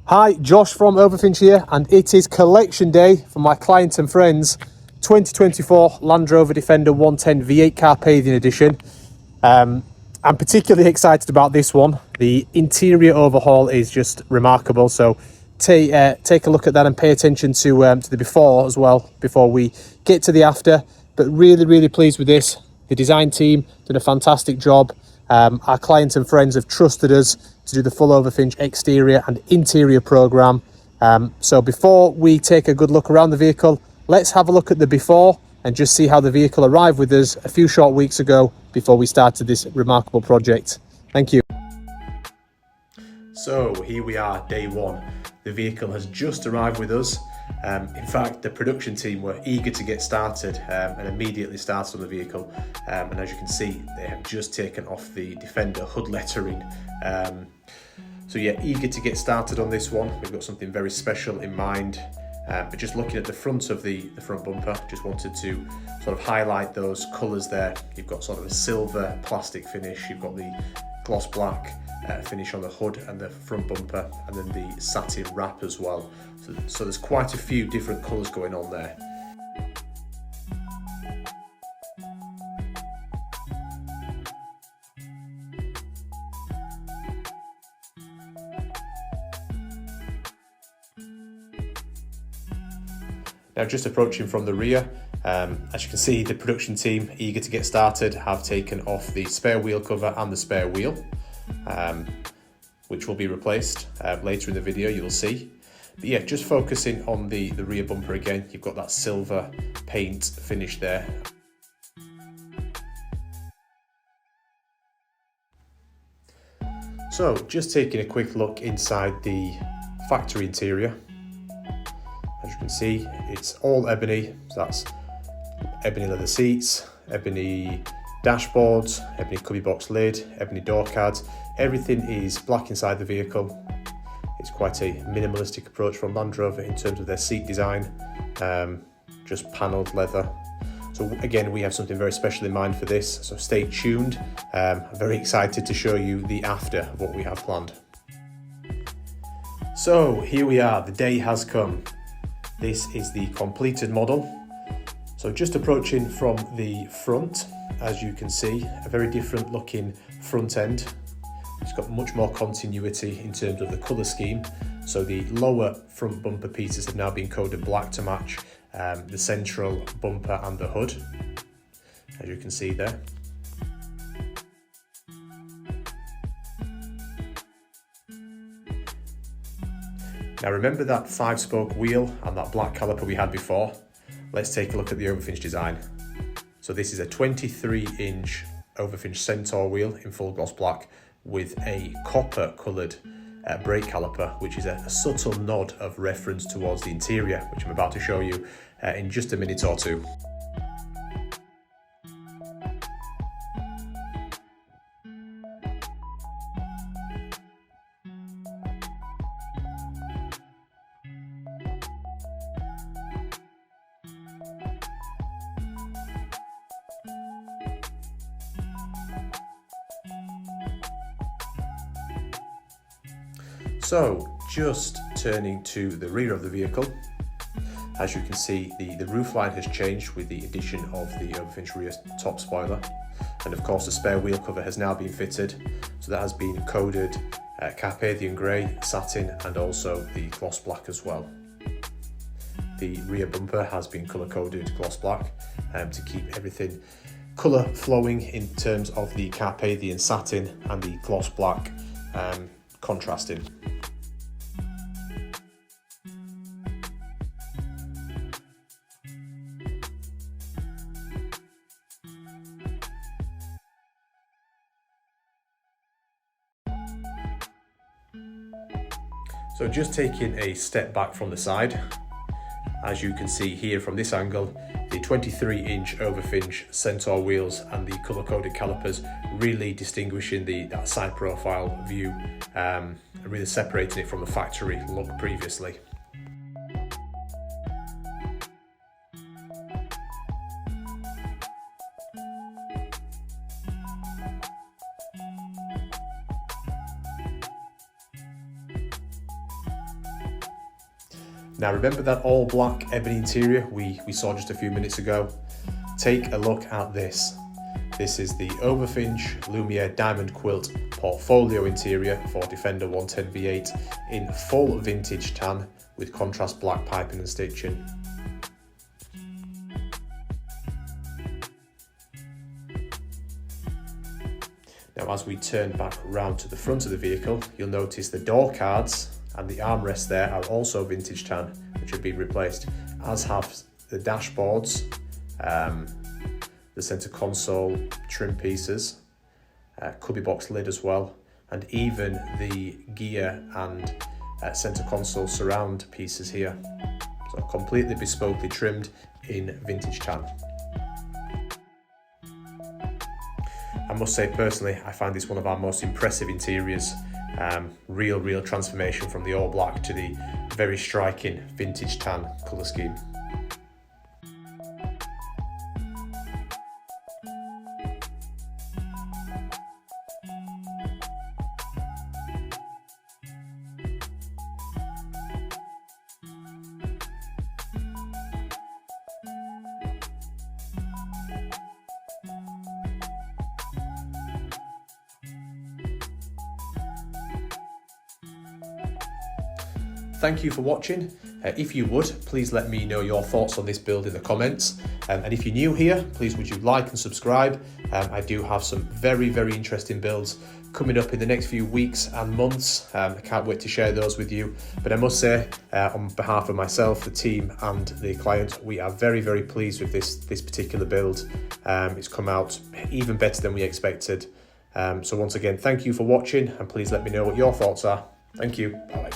Hi, Josh from Overfinch here, and it is collection day for my clients and friends. 2024 Land Rover Defender 110 V8 Carpathian Edition. I'm particularly excited about this one. The interior overhaul is just remarkable, so take a look at that and pay attention to the before as well before we get to the after. But really pleased with this. The design team did a fantastic job. Our clients and friends have trusted us to do the full Overfinch exterior and interior program. So before we take a good look around the vehicle, let's have a look at the before and just see how the vehicle arrived with us a few short weeks ago before we started this remarkable project. Thank you. So here we are, day one. The vehicle has just arrived with us. In fact, the production team were eager to get started and immediately started on the vehicle. And as you can see, they have just taken off the Defender hood lettering. So yeah, eager to get started on this one. We've got something very special in mind. But just looking at the front of the front bumper, just wanted to sort of highlight those colours there. You've got sort of a silver plastic finish. You've got the gloss black finish on the hood and the front bumper, and then the satin wrap as well. So there's quite a few different colours going on there. Now just approaching from the rear, as you can see, the production team, eager to get started, have taken off the spare wheel cover and the spare wheel, which will be replaced later in the video, you'll see. But yeah, just focusing on the rear bumper again, you've got that silver paint finish there. So just taking a quick look inside the factory interior. As you can see, it's all ebony, so that's ebony leather seats, ebony dashboards, ebony cubby box lid, ebony door cards. Everything is black inside the vehicle. It's quite a minimalistic approach from Land Rover in terms of their seat design, just panelled leather. So again, we have something very special in mind for this, so stay tuned. I'm very excited to show you the after of what we have planned. So here we are, the day has come. This is the completed model. So just approaching from the front, as you can see, a very different looking front end. It's got much more continuity in terms of the colour scheme. So the lower front bumper pieces have now been coded black to match the central bumper and the hood, as you can see there. Now remember that 5-spoke wheel and that black caliper we had before? Let's take a look at the Overfinch design. So this is a 23-inch Overfinch Centaur wheel in full gloss black with a copper coloured brake caliper, which is a subtle nod of reference towards the interior, which I'm about to show you in just a minute or two. So just turning to the rear of the vehicle, as you can see, the roofline has changed with the addition of the Overfinch rear top spoiler, and of course the spare wheel cover has now been fitted, so that has been coded Carpathian grey, satin, and also the gloss black as well. The rear bumper has been colour coded gloss black to keep everything colour flowing in terms of the Carpathian satin and the gloss black contrasting. So just taking a step back from the side, as you can see here from this angle, the 23-inch Overfinch Centaur wheels and the colour-coded calipers really distinguishing that side profile view, really separating it from the factory look previously. Now remember that all black ebony interior we saw just a few minutes ago? Take a look at this. This is the Overfinch Lumiere Diamond Quilt Portfolio interior for Defender 110 V8 in full vintage tan with contrast black piping and stitching. Now as we turn back round to the front of the vehicle, you'll notice the door cards and the armrests there are also vintage tan, which have been replaced, as have the dashboards, the centre console trim pieces, cubby box lid as well, and even the gear and centre console surround pieces here. So completely bespokely trimmed in vintage tan. I must say personally, I find this one of our most impressive interiors. Real transformation from the all black to the very striking vintage tan colour scheme. Thank you for watching. If you would, please let me know your thoughts on this build in the comments. And if you're new here, please would you like and subscribe. I do have some very interesting builds coming up in the next few weeks and months. I can't wait to share those with you. But I must say, on behalf of myself, the team and the client, we are very pleased with this particular build. It's come out even better than we expected. So once again, thank you for watching, and please let me know what your thoughts are. Thank you. Bye.